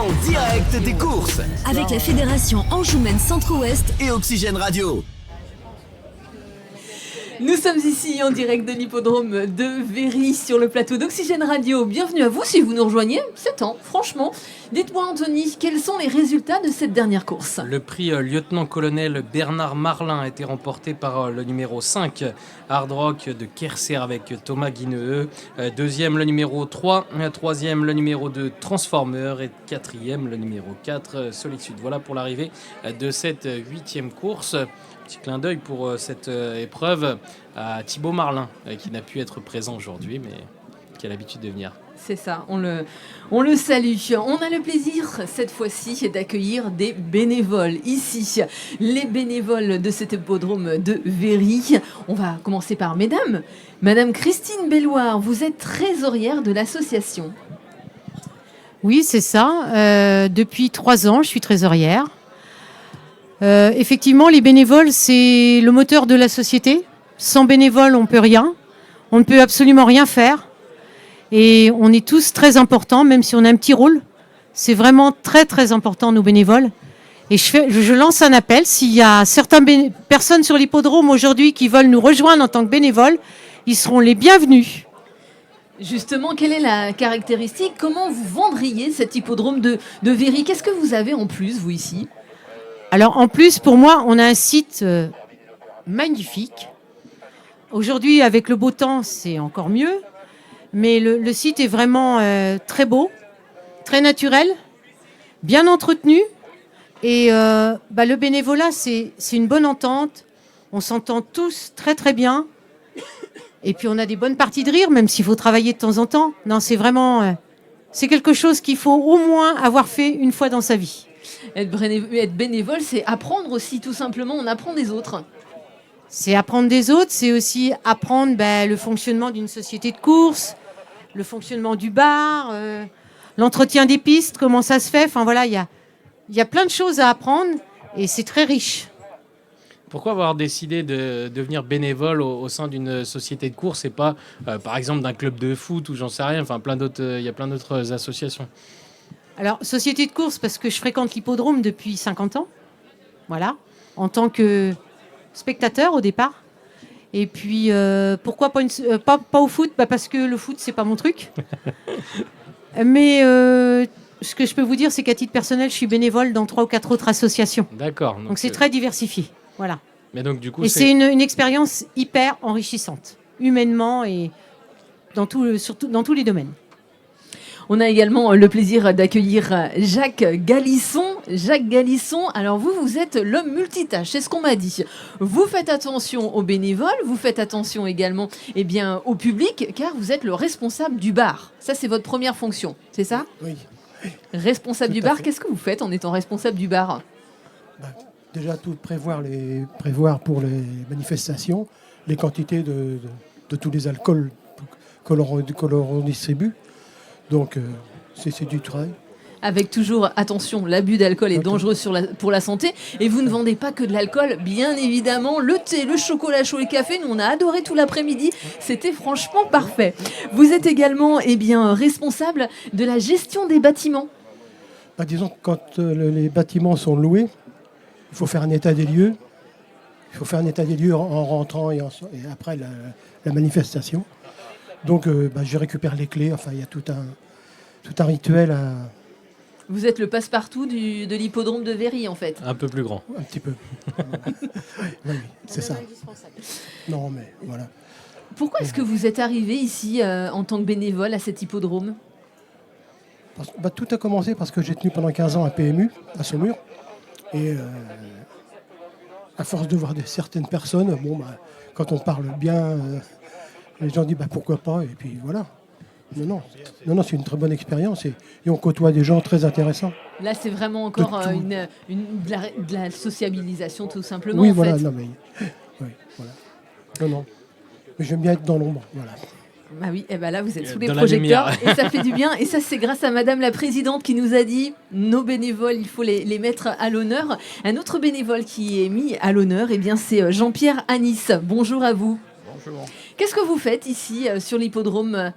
en direct des courses. Avec la Fédération Anjoumen Centre-Ouest et Oxygène Radio. Nous sommes ici en direct de l'hippodrome de Véry sur le plateau d'Oxygène Radio. Bienvenue à vous si vous nous rejoignez, c'est temps, franchement. Dites-moi Anthony, quels sont les résultats de cette dernière course ? Le prix lieutenant-colonel Bernard Marlin a été remporté par le numéro 5, Hard Rock de Kerser avec Thomas Guineux. Deuxième, le numéro 3. Troisième, le numéro 2, Transformer. Et quatrième, le numéro 4, Solitude. Voilà pour l'arrivée de cette 8e course. Petit clin d'œil pour cette épreuve à Thibaut Marlin, qui n'a pu être présent aujourd'hui, mais qui a l'habitude de venir. C'est ça, on le salue. On a le plaisir, cette fois-ci, d'accueillir des bénévoles ici. Les bénévoles de cet hippodrome de Véry. On va commencer par mesdames. Madame Christine Belloir, vous êtes trésorière de l'association. Oui, c'est ça. Depuis 3 ans, je suis trésorière. Effectivement, les bénévoles, c'est le moteur de la société. Sans bénévoles, on ne peut rien. On ne peut absolument rien faire. Et on est tous très importants, même si on a un petit rôle. C'est vraiment très, très important, nos bénévoles. Et je lance un appel. S'il y a certaines personnes sur l'hippodrome aujourd'hui qui veulent nous rejoindre en tant que bénévoles, ils seront les bienvenus. Justement, quelle est la caractéristique ? Comment vous vendriez cet hippodrome de Véry ? Qu'est-ce que vous avez en plus, vous, ici ? Alors, en plus, pour moi, on a un site magnifique. Aujourd'hui, avec le beau temps, c'est encore mieux. Mais le site est vraiment très beau, très naturel, bien entretenu. Et le bénévolat, c'est une bonne entente. On s'entend tous très, très bien. Et puis, on a des bonnes parties de rire, même s'il faut travailler de temps en temps. Non, c'est vraiment... c'est quelque chose qu'il faut au moins avoir fait une fois dans sa vie. Être bénévole, c'est apprendre aussi, tout simplement. On apprend des autres. C'est apprendre des autres. C'est aussi apprendre le fonctionnement d'une société de course, le fonctionnement du bar, l'entretien des pistes, comment ça se fait. Enfin voilà, il y a plein de choses à apprendre et c'est très riche. Pourquoi avoir décidé de devenir bénévole au sein d'une société de course et pas, par exemple, d'un club de foot ou j'en sais rien. Enfin, il y a plein d'autres associations. Alors, société de course, parce que je fréquente l'hippodrome depuis 50 ans. Voilà, en tant que spectateur au départ. Et puis, pourquoi pas au foot ? Parce que le foot, c'est pas mon truc. Mais ce que je peux vous dire, c'est qu'à titre personnel, je suis bénévole dans 3 ou 4 autres associations. D'accord. Donc c'est très diversifié. Voilà. Mais donc, du coup, et c'est une expérience hyper enrichissante, humainement et surtout dans tous les domaines. On a également le plaisir d'accueillir Jacques Galisson. Jacques Galisson, alors vous êtes l'homme multitâche, c'est ce qu'on m'a dit. Vous faites attention aux bénévoles, vous faites attention également au public, car vous êtes le responsable du bar. Ça, c'est votre première fonction, c'est ça ? Oui. Responsable Tout du à bar, fait. qu'est-ce que vous faites en étant responsable du bar ? Déjà, tout prévoir pour les manifestations, les quantités de tous les alcools que l'on distribue. Donc, c'est du travail. Avec toujours, attention, l'abus d'alcool est dangereux pour la santé. Et vous ne vendez pas que de l'alcool, bien évidemment. Le thé, le chocolat chaud et le café, nous on a adoré tout l'après-midi. C'était franchement parfait. Vous êtes également responsable de la gestion des bâtiments. Disons que quand les bâtiments sont loués, il faut faire un état des lieux. Il faut faire un état des lieux en rentrant et après la manifestation. Donc, je récupère les clés. Enfin, il y a tout un rituel à... Vous êtes le passe-partout de l'hippodrome de Véry, en fait. Un peu plus grand. Un petit peu. Oui, c'est ça. Non, mais voilà. Pourquoi est-ce que vous êtes arrivé ici en tant que bénévole à cet hippodrome ? Tout a commencé parce que j'ai tenu pendant 15 ans un PMU à Saumur. Et à force de voir certaines personnes, quand on parle bien, les gens disent pourquoi pas, et puis voilà. Non, c'est une très bonne expérience et on côtoie des gens très intéressants. Là, c'est vraiment encore de la sociabilisation, tout simplement. Oui, en voilà. fait. Oui, voilà. Non. Mais j'aime bien être dans l'ombre, voilà. Bah oui, et là vous êtes sous les Dans la projecteurs lumière. et ça fait du bien. Et ça, c'est grâce à Madame la Présidente qui nous a dit nos bénévoles, il faut les mettre à l'honneur. Un autre bénévole qui est mis à l'honneur, c'est Jean-Pierre Anis. Bonjour à vous. Bonjour. Qu'est-ce que vous faites ici sur l'hippodrome ?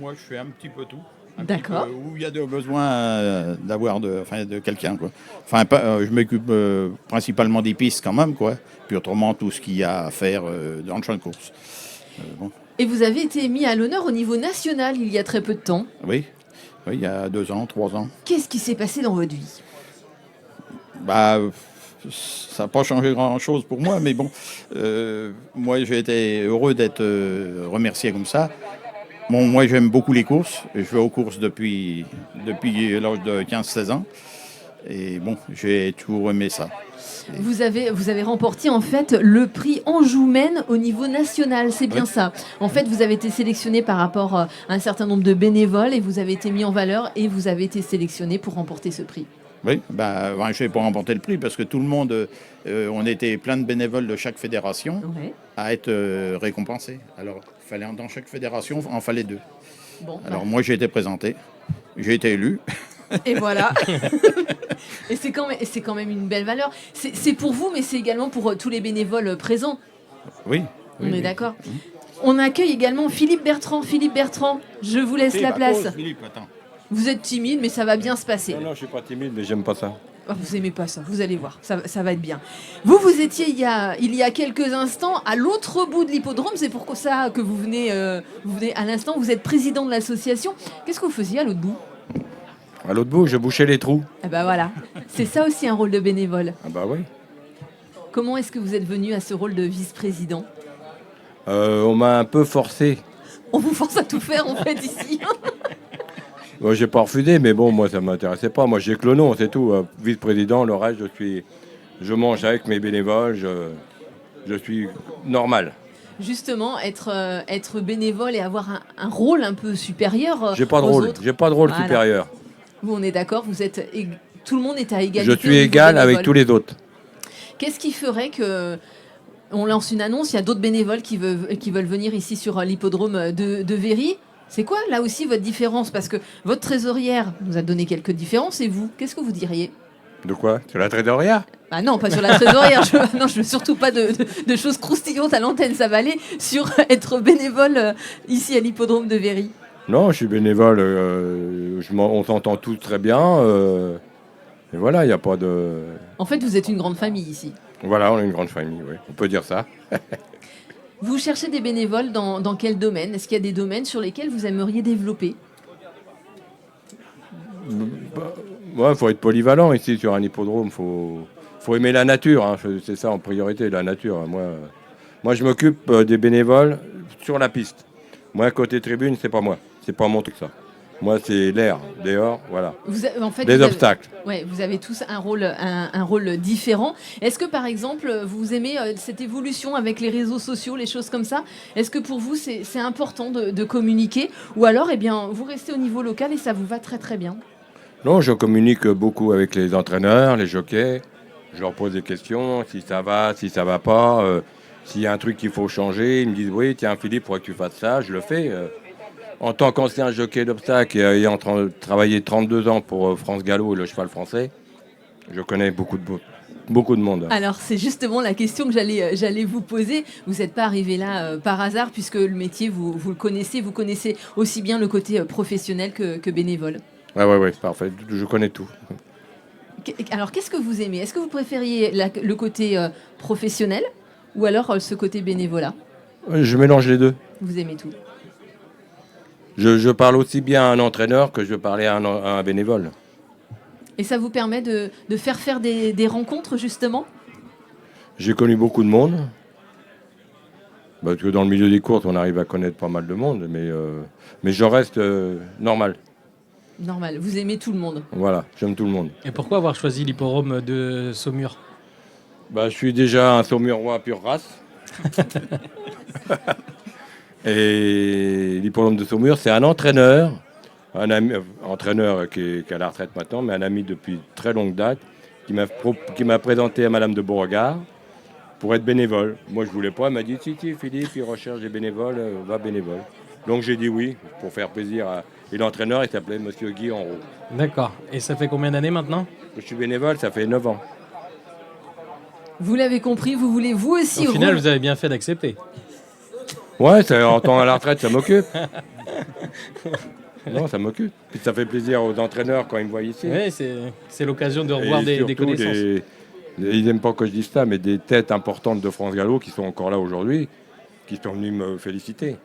Moi, je fais un petit peu tout. D'accord. Où il y a besoin d'avoir de quelqu'un, quoi. Enfin, je m'occupe principalement des pistes quand même, quoi. Puis autrement, tout ce qu'il y a à faire dans le champ de course. Bon. Et vous avez été mis à l'honneur au niveau national il y a très peu de temps. Oui, il y a 2 ans, 3 ans. Qu'est-ce qui s'est passé dans votre vie? Bah, ça n'a pas changé grand-chose pour moi, mais bon, moi j'ai été heureux d'être remercié comme ça. Bon, moi j'aime beaucoup les courses, je vais aux courses depuis l'âge de 15-16 ans, et bon, j'ai toujours aimé ça. Vous avez remporté en fait le prix Anjoumen au niveau national, c'est bien Oui. ça. En fait, vous avez été sélectionné par rapport à un certain nombre de bénévoles et vous avez été mis en valeur et vous avez été sélectionné pour remporter ce prix. Oui, je n'ai pas remporté le prix parce que tout le monde, on était plein de bénévoles de chaque fédération Ouais. à être récompensés. Alors, dans chaque fédération, il en fallait 2. Bon, Alors moi j'ai été présenté, j'ai été élu. et voilà. Et c'est quand même une belle valeur. C'est pour vous, mais c'est également pour tous les bénévoles présents. Oui. On est d'accord. On accueille également Philippe Bertrand. Philippe Bertrand, je vous laisse la place. Philippe, attends. Vous êtes timide, mais ça va bien se passer. Non, je suis pas timide, mais j'aime pas ça. Oh, vous aimez pas ça, vous allez voir, ça va être bien. Vous étiez il y a quelques instants à l'autre bout de l'hippodrome, c'est pour ça que vous venez à l'instant, vous êtes président de l'association. Qu'est-ce que vous faisiez à l'autre bout? À l'autre bout, je bouchais les trous. Ah bah voilà, c'est ça aussi un rôle de bénévole. Ah bah oui. Comment est-ce que vous êtes venu à ce rôle de vice-président? On m'a un peu forcé. On vous force à tout faire en fait ici. Moi, j'ai pas refusé, mais bon, moi, ça m'intéressait pas. Moi, j'ai que le nom, c'est tout. Vice-président, le reste, je mange avec mes bénévoles, je suis normal. Justement, être bénévole et avoir un rôle un peu supérieur J'ai pas de aux rôle, autres. j'ai pas de rôle Voilà. supérieur. Vous, on est d'accord, tout le monde est à égalité. Je au suis niveau égal avec bénévole. tous les autres. Qu'est-ce qui ferait que on lance une annonce, il y a d'autres bénévoles qui veulent venir ici sur l'hippodrome de Véry? C'est quoi là aussi votre différence? Parce que votre trésorière nous a donné quelques différences et vous, qu'est-ce que vous diriez? De quoi? Sur la trésorerie? Ah non, pas sur la trésorière. Je veux surtout pas de choses croustillantes à l'antenne. Ça va aller sur être bénévole ici à l'hippodrome de Véry. Non, je suis bénévole, on s'entend tous très bien. Et voilà, il n'y a pas de... En fait, vous êtes une grande famille ici. Voilà, on est une grande famille, oui. On peut dire ça. Vous cherchez des bénévoles dans quel domaine? Est-ce qu'il y a des domaines sur lesquels vous aimeriez développer? Ouais, faut être polyvalent ici sur un hippodrome. Faut aimer la nature. Hein. C'est ça en priorité, la nature. Moi, je m'occupe des bénévoles sur la piste. Moi, côté tribune, c'est pas moi. C'est pas mon truc, ça. Moi, c'est l'air, dehors, voilà. En fait, Des obstacles. Ouais, vous avez tous un rôle différent. Est-ce que, par exemple, vous aimez cette évolution avec les réseaux sociaux, les choses comme ça? Est-ce que pour vous, c'est important de communiquer? Ou alors, eh bien, vous restez au niveau local et ça vous va très très bien? Non, je communique beaucoup avec les entraîneurs, les jockeys. Je leur pose des questions, si ça va pas. S'il y a un truc qu'il faut changer, ils me disent « Oui, tiens, Philippe, il faudrait que tu fasses ça. » Je le fais. En tant qu'ancien jockey d'obstacles et ayant travaillé 32 ans pour France Gallo et le cheval français, je connais beaucoup de monde. Alors, c'est justement la question que j'allais vous poser. Vous n'êtes pas arrivé là par hasard, puisque le métier, vous le connaissez. Vous connaissez aussi bien le côté professionnel que bénévole. Ouais, parfait. Je connais tout. Alors, qu'est-ce que vous aimez? Est-ce que vous préfériez le côté professionnel ou alors ce côté bénévolat? Je mélange les deux. Vous aimez tout. Je parle aussi bien à un entraîneur que je parlais à un bénévole. Et ça vous permet de faire des rencontres, justement? J'ai connu beaucoup de monde. Parce que dans le milieu des courses, on arrive à connaître pas mal de monde. Mais je reste normal. Normal. Vous aimez tout le monde. Voilà, j'aime tout le monde. Et pourquoi avoir choisi l'hippodrome de Saumur? Je suis déjà un saumurois pure race. Et l'hippodrome de Saumur, c'est un entraîneur, un ami, entraîneur qui est à la retraite maintenant, mais un ami depuis très longue date, qui m'a présenté à Madame de Beauregard pour être bénévole. Moi, je voulais pas. Elle m'a dit si, Philippe, il recherche des bénévoles, va bénévole. Donc j'ai dit oui, pour faire plaisir à... Et l'entraîneur, il s'appelait Monsieur Guy Enroux. D'accord. Et ça fait combien d'années maintenant? Je suis bénévole, ça fait 9 ans. Vous l'avez compris, vous voulez vous aussi... Au final, vous avez bien fait d'accepter. Ouais, en temps à la retraite, ça m'occupe. Non, ça m'occupe. Puis ça fait plaisir aux entraîneurs quand ils me voient ici. Ouais, c'est l'occasion de revoir des surtout connaissances. ils n'aiment pas que je dise ça, mais des têtes importantes de France Gallo qui sont encore là aujourd'hui, qui sont venus me féliciter.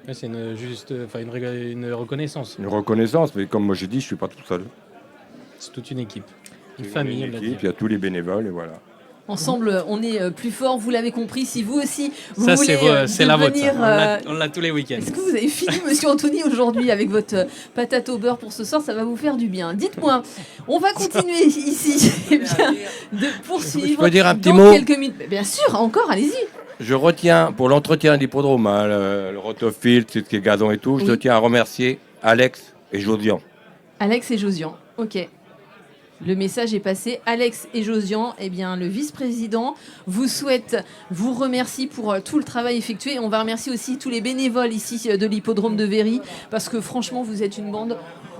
Ouais, c'est une reconnaissance. Une reconnaissance, mais comme moi j'ai dit, je ne suis pas tout seul. C'est toute une équipe. Une Une famille, on l'a dit. équipe, il y a tous les bénévoles et voilà. Ensemble, on est plus fort, vous l'avez compris. Si vous aussi, vous Ça, voulez c'est la vôtre. devenir, Ça. On l'a tous les week-ends. Est-ce que vous avez fini, monsieur Anthony, aujourd'hui avec votre patate au beurre pour ce soir? Ça va vous faire du bien. Dites-moi, on va continuer ici eh bien, de poursuivre. Je peux dire un petit dans mot quelques minutes. Bien sûr, encore, allez-y. Je retiens, pour l'entretien de l'hippodrome, hein, le rotofilt, tout ce qui est gazon et tout, je Oui. tiens à remercier Alex et Josian. Alex et Josian, ok. Le message est passé. Alex et Josian, eh bien, le vice-président, vous remercie pour tout le travail effectué. On va remercier aussi tous les bénévoles ici de l'hippodrome de Véry, parce que franchement, vous êtes une bande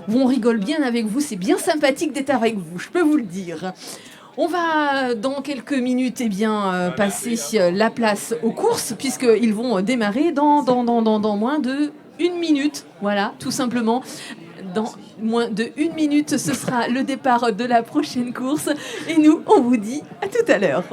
où on rigole bien avec vous. C'est bien sympathique d'être avec vous, je peux vous le dire. On va, dans quelques minutes, eh bien, passer la place aux courses, puisqu'ils vont démarrer dans moins de 1 minute. Voilà, tout simplement. Dans moins de 1 minute, ce sera le départ de la prochaine course. Et nous, on vous dit à tout à l'heure.